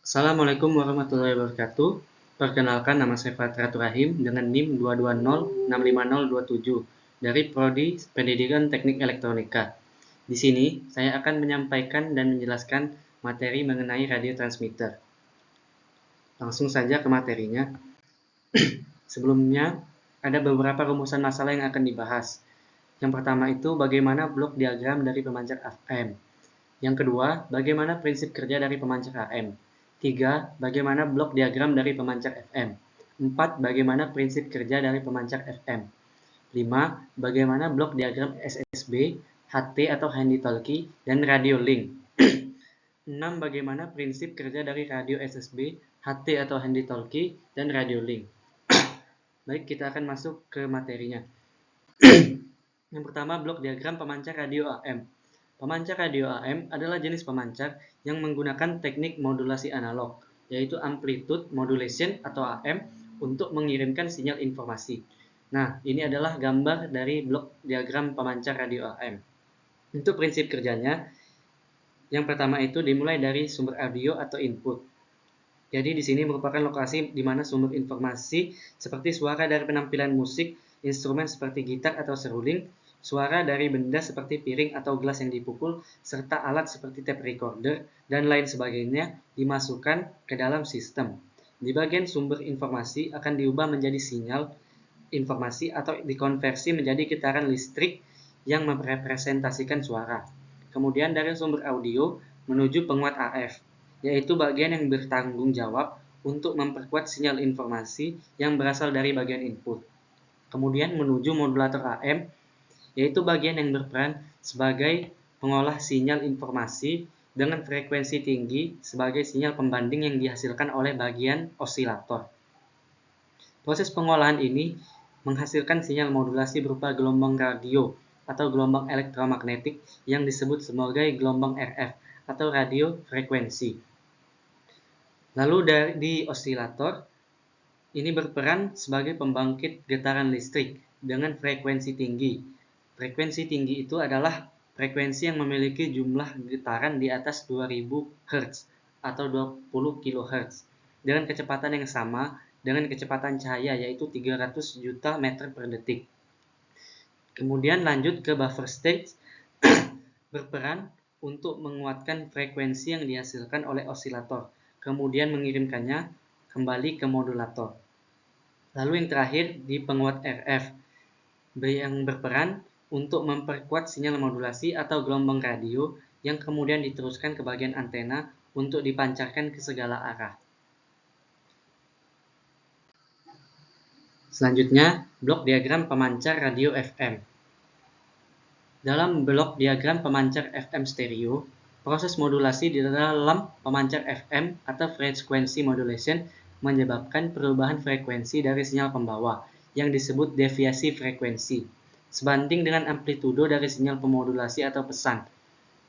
Assalamualaikum warahmatullahi wabarakatuh. Perkenalkan, nama saya Fatratur Rahim dengan NIM 220650027 dari Prodi Pendidikan Teknik Elektronika. Di sini saya akan menyampaikan dan menjelaskan materi mengenai radio transmitter. Langsung saja ke materinya. Sebelumnya, ada beberapa rumusan masalah yang akan dibahas. Yang pertama itu bagaimana blok diagram dari pemancar FM. Yang kedua, bagaimana prinsip kerja dari pemancar AM. 3. Bagaimana blok diagram dari pemancar FM. 4. Bagaimana prinsip kerja dari pemancar FM. 5. Bagaimana blok diagram SSB, HT atau handy talkie, dan radio link. 6. Bagaimana prinsip kerja dari radio SSB, HT atau handy talkie, dan radio link. Baik, kita akan masuk ke materinya. Yang pertama, blok diagram pemancar radio AM. Pemancar radio AM adalah jenis pemancar yang menggunakan teknik modulasi analog, yaitu amplitude modulation atau AM, untuk mengirimkan sinyal informasi. Nah, ini adalah gambar dari blok diagram pemancar radio AM. Untuk prinsip kerjanya, yang pertama itu dimulai dari sumber audio atau input. Jadi di sini merupakan lokasi di mana sumber informasi seperti suara dari penampilan musik, instrumen seperti gitar atau seruling, suara dari benda seperti piring atau gelas yang dipukul, serta alat seperti tape recorder dan lain sebagainya dimasukkan ke dalam sistem. Di bagian sumber informasi akan diubah menjadi sinyal informasi atau dikonversi menjadi getaran listrik yang merepresentasikan suara. Kemudian dari sumber audio menuju penguat AF, yaitu bagian yang bertanggung jawab untuk memperkuat sinyal informasi yang berasal dari bagian input. Kemudian menuju modulator AM, yaitu bagian yang berperan sebagai pengolah sinyal informasi dengan frekuensi tinggi sebagai sinyal pembanding yang dihasilkan oleh bagian osilator. Proses pengolahan ini menghasilkan sinyal modulasi berupa gelombang radio atau gelombang elektromagnetik yang disebut sebagai gelombang RF atau radio frekuensi. Lalu di osilator, ini berperan sebagai pembangkit getaran listrik dengan frekuensi tinggi. Frekuensi tinggi itu adalah frekuensi yang memiliki jumlah getaran di atas 2000 Hz atau 20 kHz dengan kecepatan yang sama dengan kecepatan cahaya, yaitu 300 juta meter per detik. Kemudian lanjut ke buffer stage, berperan untuk menguatkan frekuensi yang dihasilkan oleh osilator, kemudian mengirimkannya kembali ke modulator. Lalu yang terakhir di penguat RF, yang berperan untuk memperkuat sinyal modulasi atau gelombang radio yang kemudian diteruskan ke bagian antena untuk dipancarkan ke segala arah. Selanjutnya, blok diagram pemancar radio FM. Dalam blok diagram pemancar FM stereo, proses modulasi di dalam pemancar FM atau frequency modulation menyebabkan perubahan frekuensi dari sinyal pembawa yang disebut deviasi frekuensi, sebanding dengan amplitudo dari sinyal pemodulasi atau pesan.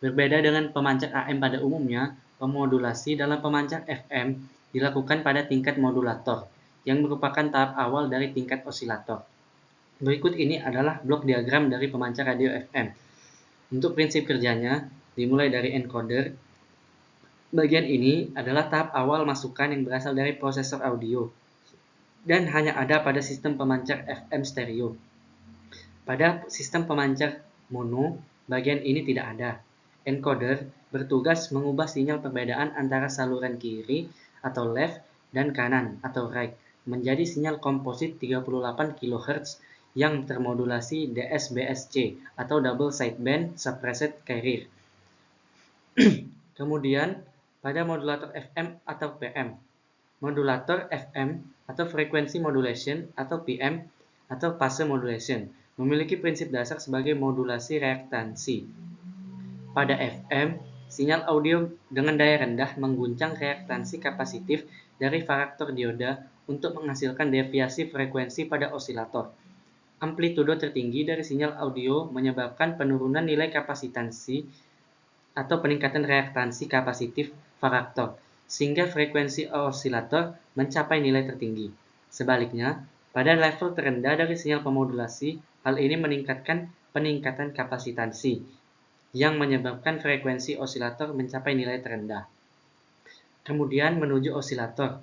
Berbeda dengan pemancar AM pada umumnya, pemodulasi dalam pemancar FM dilakukan pada tingkat modulator, yang merupakan tahap awal dari tingkat osilator. Berikut ini adalah blok diagram dari pemancar radio FM. Untuk prinsip kerjanya, dimulai dari encoder. Bagian ini adalah tahap awal masukan yang berasal dari prosesor audio dan hanya ada pada sistem pemancar FM stereo. Pada sistem pemancar mono, bagian ini tidak ada. Encoder bertugas mengubah sinyal perbedaan antara saluran kiri atau left dan kanan atau right menjadi sinyal komposit 38 kHz yang termodulasi DSBSC atau Double Sideband Suppressed Carrier. Kemudian pada modulator FM atau PM, modulator FM atau Frequency Modulation atau PM atau Phase Modulation memiliki prinsip dasar sebagai modulasi reaktansi. Pada FM, sinyal audio dengan daya rendah mengguncang reaktansi kapasitif dari varaktor dioda untuk menghasilkan deviasi frekuensi pada osilator. Amplitudo tertinggi dari sinyal audio menyebabkan penurunan nilai kapasitansi atau peningkatan reaktansi kapasitif varaktor, sehingga frekuensi osilator mencapai nilai tertinggi. Sebaliknya, pada level terendah dari sinyal pemodulasi, hal ini meningkatkan peningkatan kapasitansi, yang menyebabkan frekuensi osilator mencapai nilai terendah. kemudian menuju osilator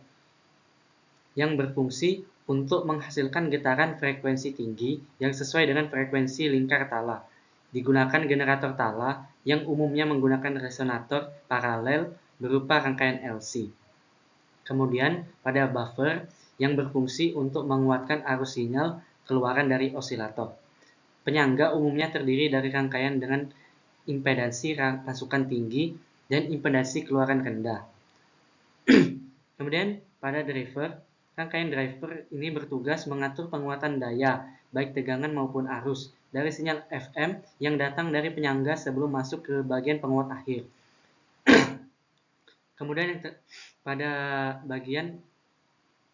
yang berfungsi untuk menghasilkan getaran frekuensi tinggi yang sesuai dengan frekuensi lingkar tala. Digunakan generator tala yang umumnya menggunakan resonator paralel berupa rangkaian LC. Kemudian pada buffer yang berfungsi untuk menguatkan arus sinyal keluaran dari osilator. Penyangga umumnya terdiri dari rangkaian dengan impedansi masukan tinggi dan impedansi keluaran rendah. Kemudian pada driver, rangkaian driver ini bertugas mengatur penguatan daya, baik tegangan maupun arus, dari sinyal FM yang datang dari penyangga sebelum masuk ke bagian penguat akhir. Kemudian pada bagian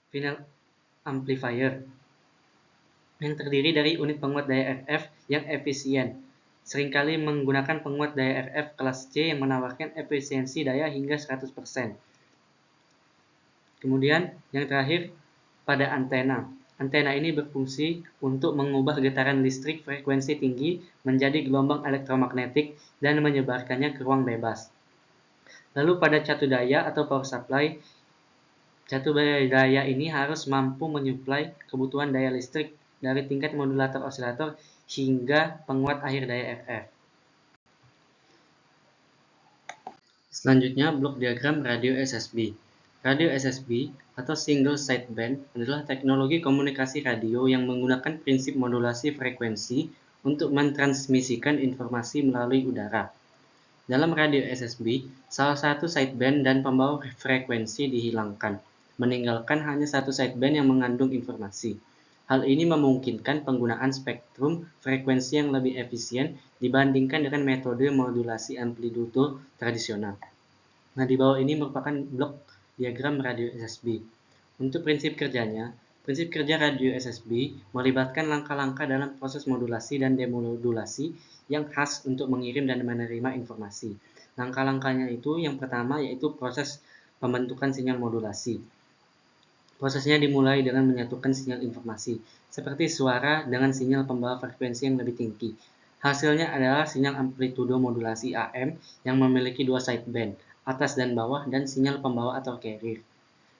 final amplifier yang terdiri dari unit penguat daya RF yang efisien. Seringkali menggunakan penguat daya RF kelas C yang menawarkan efisiensi daya hingga 100%. Kemudian yang terakhir pada antena. Antena ini berfungsi untuk mengubah getaran listrik frekuensi tinggi menjadi gelombang elektromagnetik dan menyebarkannya ke ruang bebas. Lalu pada catu daya atau power supply, catu daya ini harus mampu menyuplai kebutuhan daya listrik dari tingkat modulator osilator hingga penguat akhir daya RF. Selanjutnya, blok diagram radio SSB. Radio SSB atau Single Sideband adalah teknologi komunikasi radio yang menggunakan prinsip modulasi frekuensi untuk mentransmisikan informasi melalui udara. Dalam radio SSB, salah satu sideband dan pembawa frekuensi dihilangkan, meninggalkan hanya satu sideband yang mengandung informasi. Hal ini memungkinkan penggunaan spektrum frekuensi yang lebih efisien dibandingkan dengan metode modulasi amplitudo tradisional. Nah, di bawah ini merupakan blok diagram radio SSB. Untuk prinsip kerjanya, prinsip kerja radio SSB melibatkan langkah-langkah dalam proses modulasi dan demodulasi yang khas untuk mengirim dan menerima informasi. Langkah-langkahnya itu yang pertama yaitu proses pembentukan sinyal modulasi. Prosesnya dimulai dengan menyatukan sinyal informasi, seperti suara dengan sinyal pembawa frekuensi yang lebih tinggi. Hasilnya adalah sinyal amplitudo modulasi AM yang memiliki dua sideband, atas dan bawah, dan sinyal pembawa atau carrier.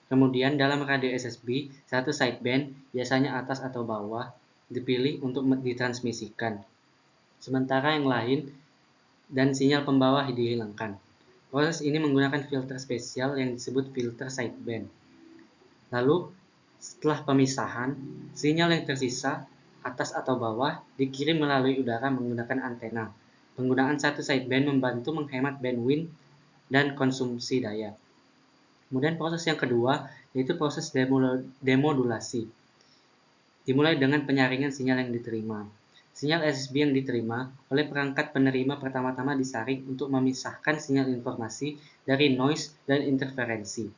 Kemudian dalam radio SSB, satu sideband, biasanya atas atau bawah, dipilih untuk ditransmisikan. Sementara yang lain dan sinyal pembawa dihilangkan. Proses ini menggunakan filter spesial yang disebut filter sideband. Lalu, setelah pemisahan, sinyal yang tersisa, atas atau bawah, dikirim melalui udara menggunakan antena. Penggunaan satu sideband membantu menghemat bandwidth dan konsumsi daya. Kemudian proses yang kedua, yaitu proses demodulasi. Dimulai dengan penyaringan sinyal yang diterima. Sinyal SSB yang diterima oleh perangkat penerima pertama-tama disaring untuk memisahkan sinyal informasi dari noise dan interferensi.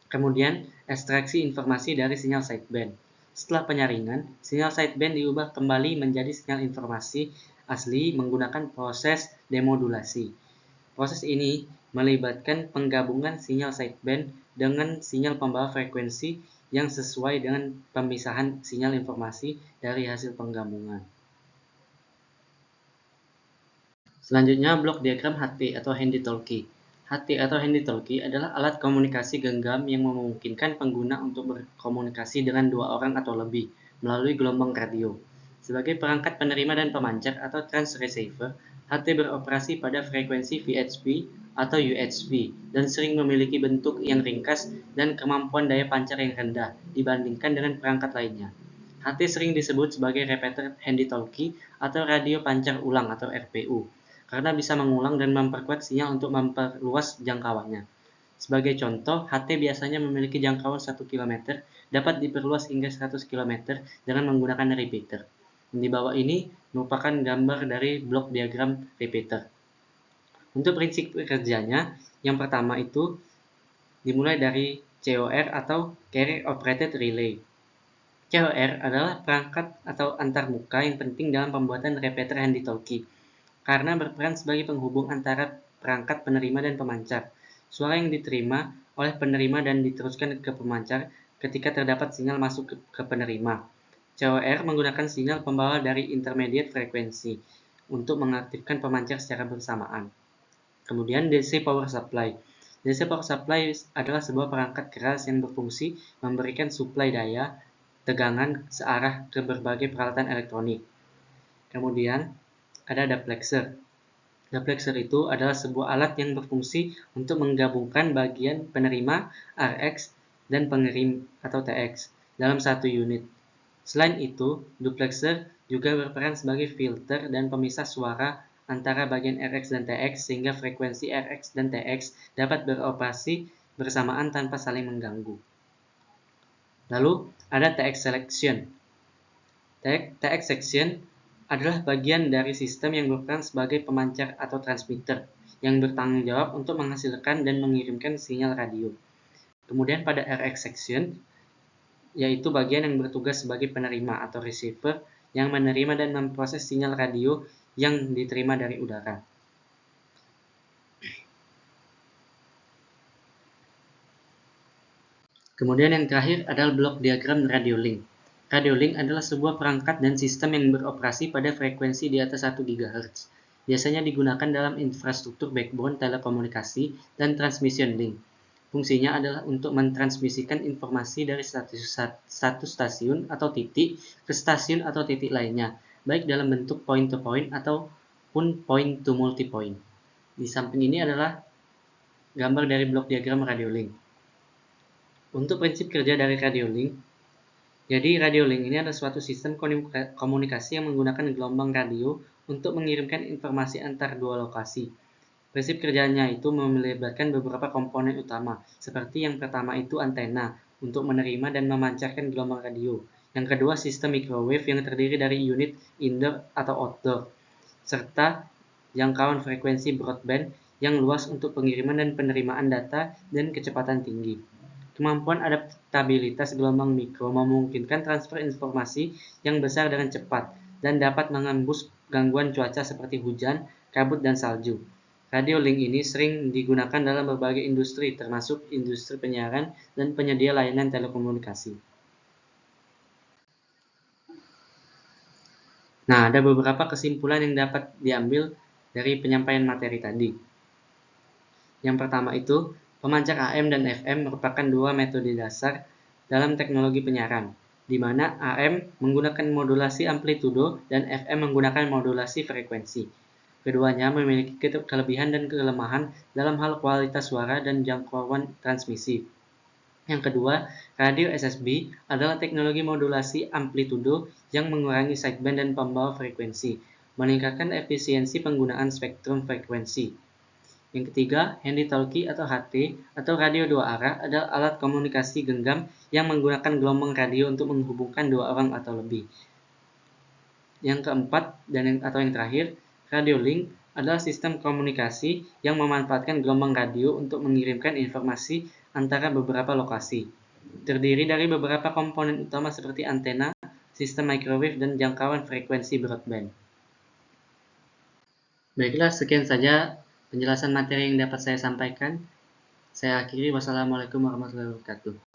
Kemudian, ekstraksi informasi dari sinyal sideband. Setelah penyaringan, sinyal sideband diubah kembali menjadi sinyal informasi asli menggunakan proses demodulasi. Proses ini melibatkan penggabungan sinyal sideband dengan sinyal pembawa frekuensi yang sesuai dengan pemisahan sinyal informasi dari hasil penggabungan. Selanjutnya, blok diagram HT atau Handy Talkie. HT atau Handy Talkie adalah alat komunikasi genggam yang memungkinkan pengguna untuk berkomunikasi dengan dua orang atau lebih melalui gelombang radio. Sebagai perangkat penerima dan pemancar atau transceiver, HT beroperasi pada frekuensi VHF atau UHF dan sering memiliki bentuk yang ringkas dan kemampuan daya pancar yang rendah dibandingkan dengan perangkat lainnya. HT sering disebut sebagai repeater handy talkie atau radio pancar ulang atau RPU karena bisa mengulang dan memperkuat sinyal untuk memperluas jangkauannya. Sebagai contoh, HT biasanya memiliki jangkauan 1 km dapat diperluas hingga 100 km dengan menggunakan repeater. Di bawah ini merupakan gambar dari blok diagram repeater. Untuk prinsip kerjanya, yang pertama itu dimulai dari COR atau Carrier Operated Relay. COR adalah perangkat atau antarmuka yang penting dalam pembuatan repeater handy talkie karena berperan sebagai penghubung antara perangkat penerima dan pemancar. Suara yang diterima oleh penerima dan diteruskan ke pemancar ketika terdapat sinyal masuk ke penerima. COR menggunakan sinyal pembawa dari intermediate frekuensi untuk mengaktifkan pemancar secara bersamaan. Kemudian DC power supply. DC power supply adalah sebuah perangkat keras yang berfungsi memberikan suplai daya tegangan searah ke berbagai peralatan elektronik. Kemudian ada duplexer. Duplexer itu adalah sebuah alat yang berfungsi untuk menggabungkan bagian penerima RX dan pengirim atau TX dalam satu unit. Selain itu, duplexer juga berperan sebagai filter dan pemisah suara antara bagian RX dan TX sehingga frekuensi RX dan TX dapat beroperasi bersamaan tanpa saling mengganggu. Lalu ada TX selection. TX section adalah bagian dari sistem yang berperan sebagai pemancar atau transmitter yang bertanggung jawab untuk menghasilkan dan mengirimkan sinyal radio. Kemudian pada RX section, yaitu bagian yang bertugas sebagai penerima atau receiver yang menerima dan memproses sinyal radio yang diterima dari udara. Kemudian yang terakhir adalah blok diagram radio link. Radio link adalah sebuah perangkat dan sistem yang beroperasi pada frekuensi di atas 1 GHz. Biasanya digunakan dalam infrastruktur backbone telekomunikasi dan transmission link. Fungsinya adalah untuk mentransmisikan informasi dari satu stasiun atau titik ke stasiun atau titik lainnya, baik dalam bentuk point-to-point ataupun point-to-multipoint. Di samping ini adalah gambar dari blok diagram radio link. Untuk prinsip kerja dari radio link, jadi radio link ini adalah suatu sistem komunikasi yang menggunakan gelombang radio untuk mengirimkan informasi antar dua lokasi. Prinsip kerjanya itu melibatkan beberapa komponen utama, seperti yang pertama itu antena untuk menerima dan memancarkan gelombang radio. Yang kedua sistem microwave yang terdiri dari unit indoor atau outdoor, serta jangkauan frekuensi broadband yang luas untuk pengiriman dan penerimaan data dan kecepatan tinggi. Kemampuan adaptabilitas gelombang mikro memungkinkan transfer informasi yang besar dengan cepat dan dapat mengembus gangguan cuaca seperti hujan, kabut, dan salju. Radio link ini sering digunakan dalam berbagai industri, termasuk industri penyiaran dan penyedia layanan telekomunikasi. Nah, ada beberapa kesimpulan yang dapat diambil dari penyampaian materi tadi. Yang pertama itu, pemancar AM dan FM merupakan dua metode dasar dalam teknologi penyiaran, di mana AM menggunakan modulasi amplitudo dan FM menggunakan modulasi frekuensi. Keduanya memiliki kelebihan dan kelemahan dalam hal kualitas suara dan jangkauan transmisi. Yang kedua, radio SSB adalah teknologi modulasi amplitudo yang mengurangi sideband dan pembawa frekuensi, meningkatkan efisiensi penggunaan spektrum frekuensi. Yang ketiga, handy-talkie atau HT atau radio dua arah adalah alat komunikasi genggam yang menggunakan gelombang radio untuk menghubungkan dua orang atau lebih. Yang keempat atau yang terakhir, radio link adalah sistem komunikasi yang memanfaatkan gelombang radio untuk mengirimkan informasi antara beberapa lokasi. Terdiri dari beberapa komponen utama seperti antena, sistem microwave, dan jangkauan frekuensi broadband. Baiklah, sekian saja penjelasan materi yang dapat saya sampaikan. Saya akhiri. Wassalamualaikum warahmatullahi wabarakatuh.